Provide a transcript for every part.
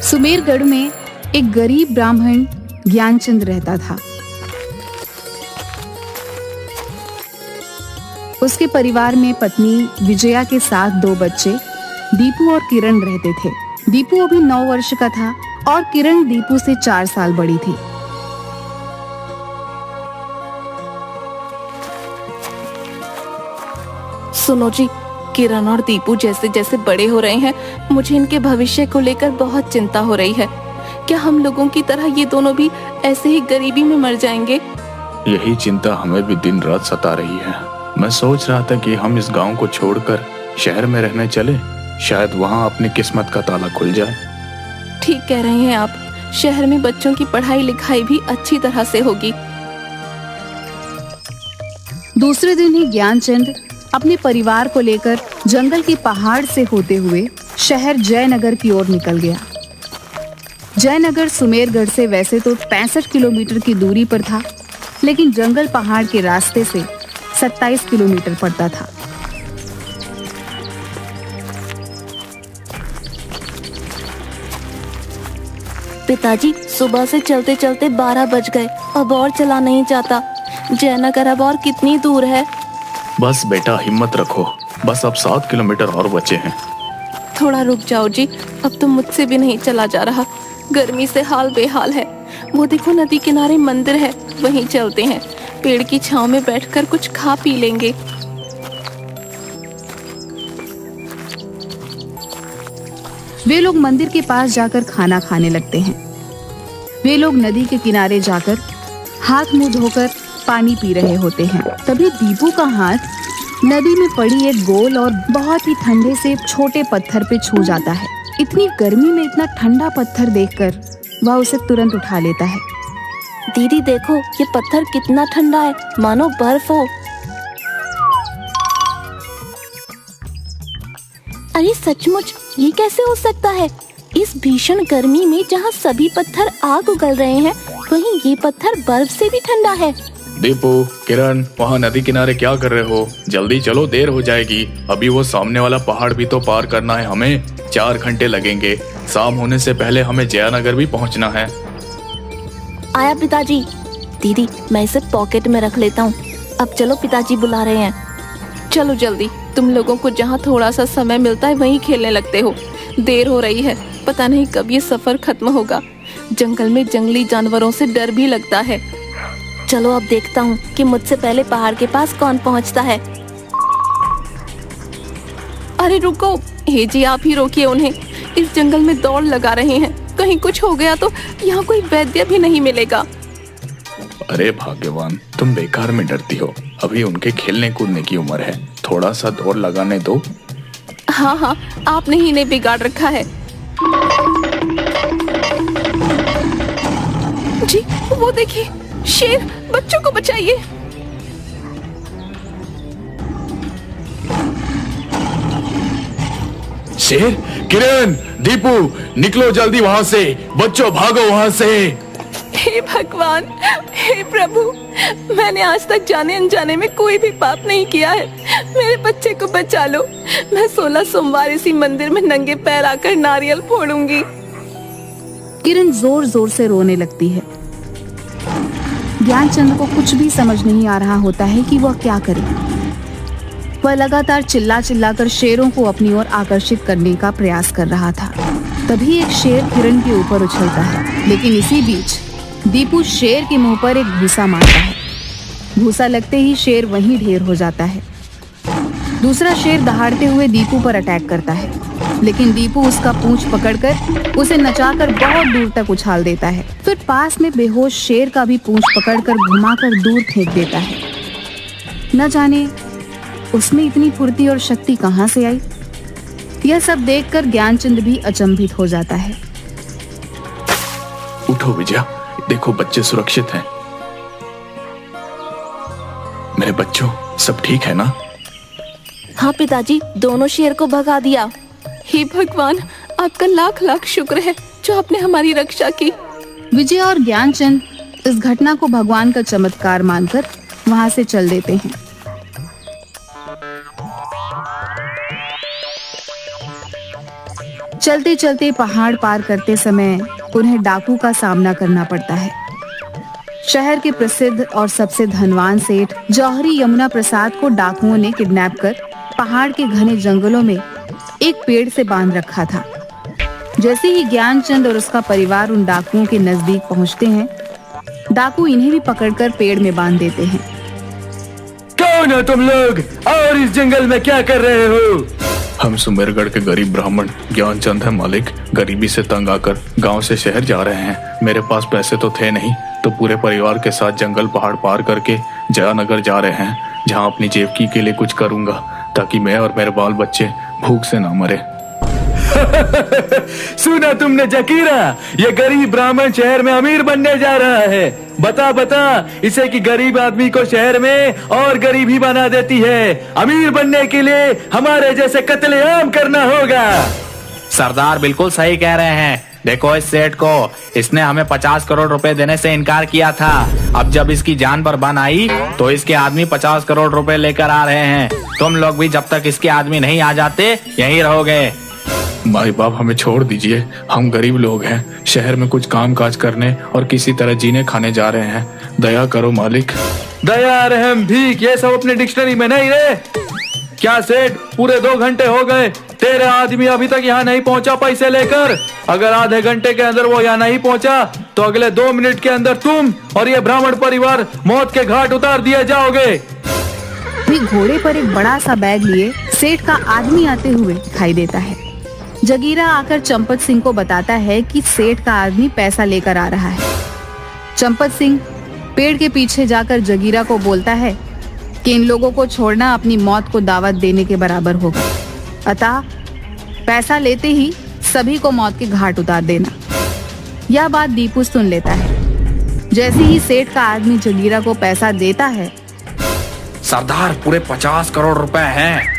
सुमेरगढ़ में एक गरीब ब्राह्मण ज्ञानचंद रहता था। उसके परिवार में पत्नी विजया के साथ 2 बच्चे दीपू और किरण रहते थे। दीपू अभी 9 वर्ष का था और किरण दीपू से 4 साल बड़ी थी। सुनो जी, किरण और दीपू जैसे जैसे बड़े हो रहे हैं, मुझे इनके भविष्य को लेकर बहुत चिंता हो रही है। क्या हम लोगों की तरह ये दोनों भी ऐसे ही गरीबी में मर जाएंगे? यही चिंता हमें भी दिन रात सता रही है। मैं सोच रहा था कि हम इस गांव को छोड़कर शहर में रहने चले, शायद वहां अपनी किस्मत का ताला खुल जाए। ठीक कह रहे हैं आप, शहर में बच्चों की पढ़ाई लिखाई भी अच्छी तरह से होगी। दूसरे दिन ही ज्ञानचंद अपने परिवार को लेकर जंगल के पहाड़ से होते हुए शहर जयनगर की ओर निकल गया। जयनगर सुमेरगढ़ से वैसे तो 65 किलोमीटर की दूरी पर था, लेकिन जंगल पहाड़ के रास्ते से 27 किलोमीटर पड़ता था। पिताजी, सुबह से चलते चलते 12 बज गए, अब और चला नहीं जाता। जयनगर अब और कितनी दूर है? बस बेटा हिम्मत रखो, बस अब 7 किलोमीटर और बचे हैं। थोड़ा रुक जाओ जी, अब तो मुझसे भी नहीं चला जा रहा। गर्मी से हाल बेहाल है। वो देखो, नदी किनारे मंदिर है, वहीं चलते हैं। पेड़ की छांव में बैठकर कुछ खा पी लेंगे। वे लोग मंदिर के पास जाकर खाना खाने लगते हैं। वे लोग नदी के किनारे जाकर हाथ मुंह धोकर पानी पी रहे होते हैं। तभी दीपू का हाथ नदी में पड़ी एक गोल और बहुत ही ठंडे से छोटे पत्थर पे छू जाता है। इतनी गर्मी में इतना ठंडा पत्थर देखकर वह उसे तुरंत उठा लेता है। दीदी देखो, ये पत्थर कितना ठंडा है, मानो बर्फ हो। अरे सचमुच, ये कैसे हो सकता है? इस भीषण गर्मी में जहाँ सभी पत्थर आग उगल रहे हैं, वहीं ये पत्थर बर्फ से भी ठंडा है। दीपू, किरण, वहाँ नदी किनारे क्या कर रहे हो? जल्दी चलो, देर हो जाएगी। अभी वो सामने वाला पहाड़ भी तो पार करना है हमें। 4 घंटे लगेंगे। शाम होने से पहले हमें जयनगर भी पहुँचना है। आया पिताजी। दीदी, मैं इसे पॉकेट में रख लेता हूँ। अब चलो, पिताजी बुला रहे हैं। चलो जल्दी, तुम लोगों को जहाँ थोड़ा सा समय मिलता है वहीं खेलने लगते हो। देर हो रही है, पता नहीं कब ये सफर खत्म होगा। जंगल में जंगली जानवरों से डर भी लगता है। चलो अब देखता हूँ कि मुझसे पहले पहाड़ के पास कौन पहुँचता है। अरे रुको, हे जी, आप ही रोकिए उन्हें। इस जंगल में दौड़ लगा रहे हैं, कहीं कुछ हो गया तो यहाँ कोई वैद्य भी नहीं मिलेगा। अरे भाग्यवान, तुम बेकार में डरती हो। अभी उनके खेलने कूदने की उम्र है, थोड़ा सा दौड़ लगाने दो। हाँ हाँ, आपने ही इन्हें बिगाड़ रखा है। जी, वो देखिए, शेर, बच्चों को बचाइए। शेर, किरण, दीपू, निकलो जल्दी वहाँ से। बच्चों भागो वहाँ से। हे भगवान, हे प्रभु, मैंने आज तक जाने अनजाने में कोई भी पाप नहीं किया है। मेरे बच्चे को बचा लो। मैं 16 सोमवार इसी मंदिर में नंगे पैर आकर नारियल फोड़ूंगी। किरण जोर जोर से रोने लगती है। ज्ञानचंद को कुछ भी समझ नहीं आ रहा होता है कि वह क्या करे। वह लगातार चिल्ला चिल्लाकर शेरों को अपनी ओर आकर्षित करने का प्रयास कर रहा था। तभी एक शेर किरण के ऊपर उछलता है, लेकिन इसी बीच दीपू शेर के मुंह पर एक घूसा मारता है। घूसा लगते ही शेर वहीं ढेर हो जाता है। दूसरा शेर दहाड़ते हुए दीपू पर अटैक करता है, लेकिन दीपू उसका पूंछ पकड़कर उसे नचाकर बहुत दूर तक उछाल देता है। फिर पास में बेहोश शेर का भी पूंछ पकड़कर घुमाकर दूर फेंक देता है। न जाने उसमें इतनी फुर्ती और शक्ति कहाँ से आई। यह सब देखकर ज्ञानचंद भी अचंभित हो जाता है। उठो विजया, देखो बच्चे सुरक्षित हैं। मेरे बच्चों, सब ठीक है ना? हाँ पिताजी, दोनों शेर को भगा दिया। हे भगवान, आपका लाख लाख शुक्र है जो आपने हमारी रक्षा की। विजय और ज्ञानचंद इस घटना को भगवान का चमत्कार मानकर वहां से चल देते हैं। चलते चलते पहाड़ पार करते समय उन्हें डाकू का सामना करना पड़ता है। शहर के प्रसिद्ध और सबसे धनवान सेठ जौहरी यमुना प्रसाद को डाकुओं ने किडनैप कर पहाड़ के घने जंगलों में एक पेड़ से बांध रखा था। जैसे ही ज्ञानचंद और उसका परिवार उन डाकुओं के नजदीक पहुंचते हैं, डाकू इन्हें भी पकड़कर पेड़ में बांध देते हैं। कौन हो तुम लोग और इस जंगल में क्या कर रहे हो? हम सुमेरगढ़ के गरीब ब्राह्मण ज्ञानचंद है मालिक। गरीबी से तंग आकर गांव से शहर जा रहे हैं। मेरे पास पैसे तो थे नहीं, तो पूरे परिवार के साथ जंगल पहाड़ पार करके जयानगर जा रहे हैं, जहां अपनी जेवकी के लिए कुछ करूंगा ताकि मैं और मेरे बाल बच्चे भूख से ना मरे। सुना तुमने जकीरा, ये गरीब ब्राह्मण शहर में अमीर बनने जा रहा है। बता इसे कि गरीब आदमी को शहर में और गरीबी बना देती है। अमीर बनने के लिए हमारे जैसे कत्लेआम करना होगा। सरदार बिल्कुल सही कह रहे हैं। देखो इस सेठ को, इसने हमें 50 करोड़ रुपए देने से इनकार किया था। अब जब इसकी जान पर बन आई तो इसके आदमी 50 करोड़ रुपए लेकर आ रहे हैं। तुम लोग भी जब तक इसके आदमी नहीं आ जाते यहीं रहोगे। माई बाप हमें छोड़ दीजिए, हम गरीब लोग हैं, शहर में कुछ काम काज करने और किसी तरह जीने खाने जा रहे हैं। दया करो मालिक। दया रहम भीख ये सब अपने डिक्शनरी में नहीं रहे। क्या सेठ, पूरे 2 घंटे हो गए, तेरे आदमी अभी तक यहाँ नहीं पहुँचा पैसे लेकर। अगर आधे घंटे के अंदर वो यहाँ नहीं पहुँचा तो अगले 2 मिनट के अंदर तुम और ये ब्राह्मण परिवार मौत के घाट उतार दिए जाओगे। भी घोड़े पर एक बड़ा सा बैग लिए सेठ का आदमी आते हुए दिखाई देता है। जगीरा आकर चंपत सिंह को बताता है कि सेठ का आदमी पैसा लेकर आ रहा है। चंपत सिंह पेड़ के पीछे जाकर जगीरा को बोलता है कि इन लोगों को छोड़ना अपनी मौत को दावत देने के बराबर होगा, अतः पैसा लेते ही सभी को मौत के घाट उतार देना। यह बात दीपू सुन लेता है। जैसे ही सेठ का आदमी जगीरा को पैसा देता है, सरदार पूरे 50 करोड़ रुपए हैं।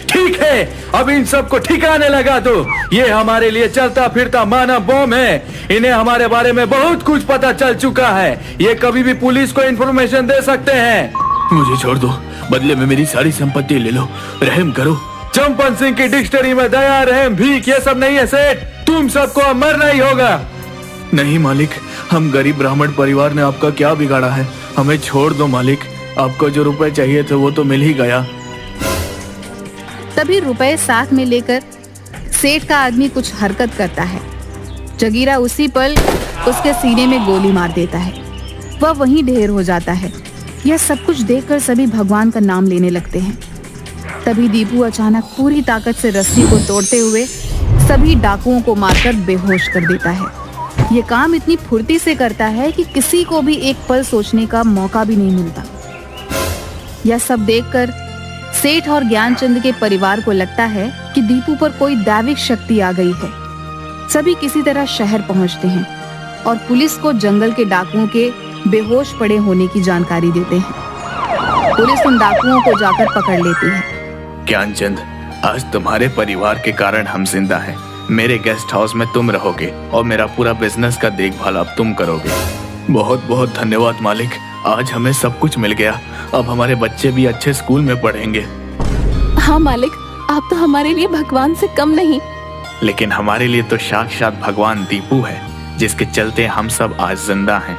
ठीक है, अब इन सबको ठिकाने लगा दो। ये हमारे लिए चलता फिरता मानव बम है। इन्हें हमारे बारे में बहुत कुछ पता चल चुका है। ये कभी भी पुलिस को इन्फॉर्मेशन दे सकते हैं। मुझे छोड़ दो, बदले में मेरी सारी संपत्ति ले लो, रहम करो। चंपन सिंह की डिक्शनरी में दया रहम भीख ये सब नहीं है सेठ। तुम सबको अब मरना ही होगा। नहीं मालिक, हम गरीब ब्राह्मण परिवार ने आपका क्या बिगाड़ा है, हमें छोड़ दो मालिक। आपको जो रुपए चाहिए थे वो तो मिल ही गया। तभी रुपए साथ में लेकर सेठ का आदमी कुछ हरकत करता है। जगीरा उसी पल उसके सीने में गोली मार देता है। वह वहीं ढेर हो जाता है। यह सब कुछ देखकर सभी भगवान का नाम लेने लगते हैं। तभी दीपू अचानक पूरी ताकत से रस्सी को तोड़ते हुए सभी डाकुओं को मारकर बेहोश कर देता है। ये काम इतनी फुर्ती से करता है कि किसी को भी एक पल सोचने का मौका भी नहीं मिलता। यह सब देखकर सेठ और ज्ञानचंद के परिवार को लगता है कि दीपू पर कोई दैविक शक्ति आ गई है। सभी किसी तरह शहर पहुंचते हैं और पुलिस को जंगल के डाकुओं के बेहोश पड़े होने की जानकारी देते हैं। पुलिस उन डाकुओं को जाकर पकड़ लेती है। ज्ञानचंद, आज तुम्हारे परिवार के कारण हम जिंदा हैं। मेरे गेस्ट हाउस में तुम रहोगे और मेरा पूरा बिजनेस का देखभाल अब तुम करोगे। बहुत बहुत धन्यवाद मालिक, आज हमें सब कुछ मिल गया। अब हमारे बच्चे भी अच्छे स्कूल में पढ़ेंगे। हाँ मालिक, आप तो हमारे लिए भगवान से कम नहीं। लेकिन हमारे लिए तो साक्षात भगवान दीपू है, जिसके चलते हम सब आज जिंदा हैं।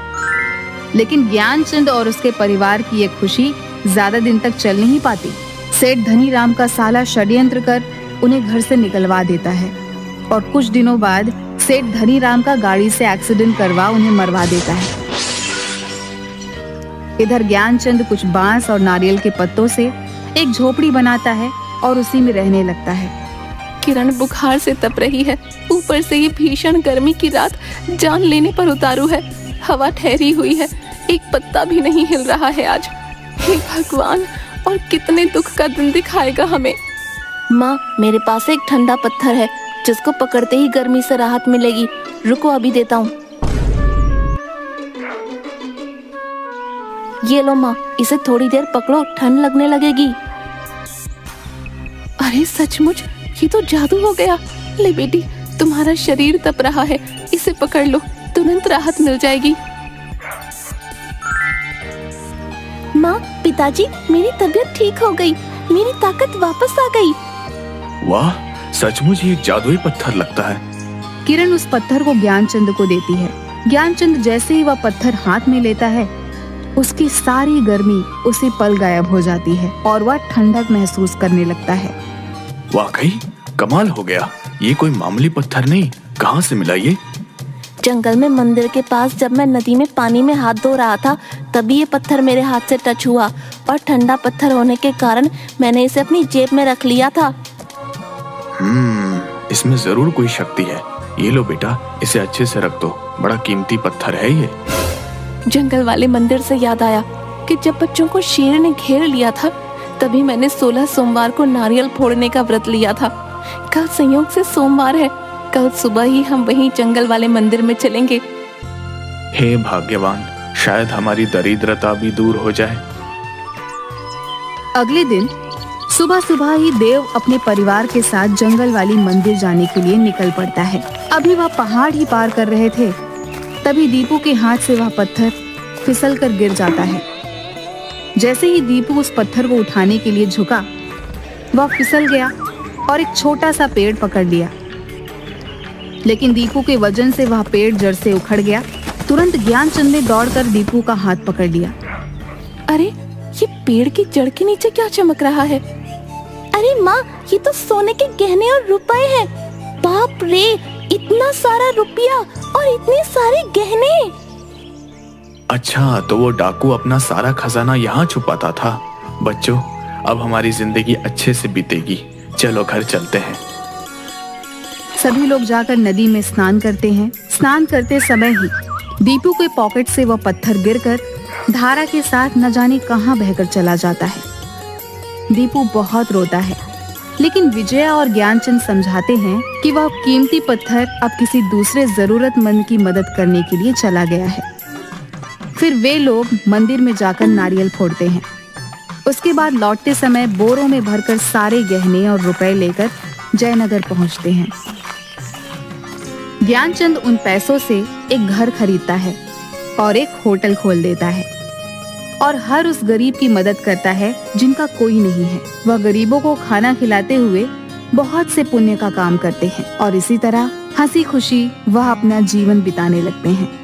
लेकिन ज्ञानचंद और उसके परिवार की ये खुशी ज्यादा दिन तक चल नहीं पाती। सेठ धनीराम का साला षड्यंत्र कर उन्हें घर से निकलवा देता है और कुछ दिनों बाद सेठ धनीराम का गाड़ी से एक्सीडेंट करवा उन्हें मरवा देता है। इधर ज्ञानचंद कुछ बांस और नारियल के पत्तों से एक झोपड़ी बनाता है और उसी में रहने लगता है। किरण बुखार से तप रही है, ऊपर से ये भीषण गर्मी की रात जान लेने पर उतारू है। हवा ठहरी हुई है, एक पत्ता भी नहीं हिल रहा है आज। हे भगवान, और कितने दुख का दिन दिखाएगा हमें। माँ, मेरे पास एक ठंडा पत्थर है जिसको पकड़ते ही गर्मी से राहत मिलेगी। रुको, अभी देता हूँ। ये लो माँ, इसे थोड़ी देर पकड़ो, ठंड लगने लगेगी। अरे सचमुच, ये तो जादू हो गया। ले बेटी, तुम्हारा शरीर तप रहा है, इसे पकड़ लो, तुरंत राहत मिल जाएगी। माँ, पिताजी, मेरी तबीयत ठीक हो गई, मेरी ताकत वापस आ गई। वाह, सचमुच ये एक जादुई पत्थर लगता है। किरण उस पत्थर को ज्ञानचंद को देती है। ज्ञानचंद जैसे ही वह पत्थर हाथ में लेता है, उसकी सारी गर्मी उसी पल गायब हो जाती है और वह ठंडक महसूस करने लगता है। वाकई कमाल हो गया, ये कोई मामूली पत्थर नहीं। कहाँ से मिला ये? जंगल में मंदिर के पास जब मैं नदी में पानी में हाथ धो रहा था, तभी ये पत्थर मेरे हाथ से टच हुआ और ठंडा पत्थर होने के कारण मैंने इसे अपनी जेब में रख लिया था। इसमें जरूर कोई शक्ति है। ये लो बेटा, इसे अच्छे से रख दो, बड़ा कीमती पत्थर है ये। जंगल वाले मंदिर से याद आया कि जब बच्चों को शेर ने घेर लिया था, तभी मैंने 16 सोमवार को नारियल फोड़ने का व्रत लिया था। कल संयोग से सोमवार है, कल सुबह ही हम वहीं जंगल वाले मंदिर में चलेंगे। हे भाग्यवान, शायद हमारी दरिद्रता भी दूर हो जाए। अगले दिन सुबह सुबह ही देव अपने परिवार के साथ जंगल वाली मंदिर जाने के लिए निकल पड़ता है। अभी वह पहाड़ ही पार कर रहे थे, तभी दीपू के हाथ से वह पत्थर फिसल कर गिर जाता है। जैसे ही दीपू उस पत्थर को उठाने के लिए झुका, वह फिसल गया और एक छोटा सा पेड़ पकड़ लिया। लेकिन दीपू के वजन से वह पेड़ जड़ से उखड़ गया। तुरंत ज्ञानचंद ने दौड़कर दीपू का हाथ पकड़ लिया। अरे, ये पेड़ की जड़ के नीचे क्या चमक रहा है? अरे माँ, ये तो सोने के गहने और रुपए हैं। बाप रे, इतना सारा रुपया और इतने सारे गहने। अच्छा, तो वो डाकू अपना सारा खजाना यहाँ छुपाता था। बच्चों, अब हमारी जिंदगी अच्छे से बीतेगी। चलो घर चलते हैं। सभी लोग जाकर नदी में स्नान करते हैं। स्नान करते समय ही दीपू के पॉकेट से वह पत्थर गिरकर धारा के साथ न जाने कहां बहकर चला जाता है। दीपू बहुत रोता है, लेकिन विजया और ज्ञानचंद समझाते हैं कि वह कीमती पत्थर अब किसी दूसरे जरूरतमंद की मदद करने के लिए चला गया है। फिर वे लोग मंदिर में जाकर नारियल फोड़ते हैं। उसके बाद लौटते समय बोरों में भरकर सारे गहने और रुपए लेकर जयनगर पहुंचते हैं। ज्ञानचंद उन पैसों से एक घर खरीदता है और एक होटल खोल देता है और हर उस गरीब की मदद करता है जिनका कोई नहीं है। वह गरीबों को खाना खिलाते हुए बहुत से पुण्य का काम करते हैं और इसी तरह हंसी खुशी वह अपना जीवन बिताने लगते हैं।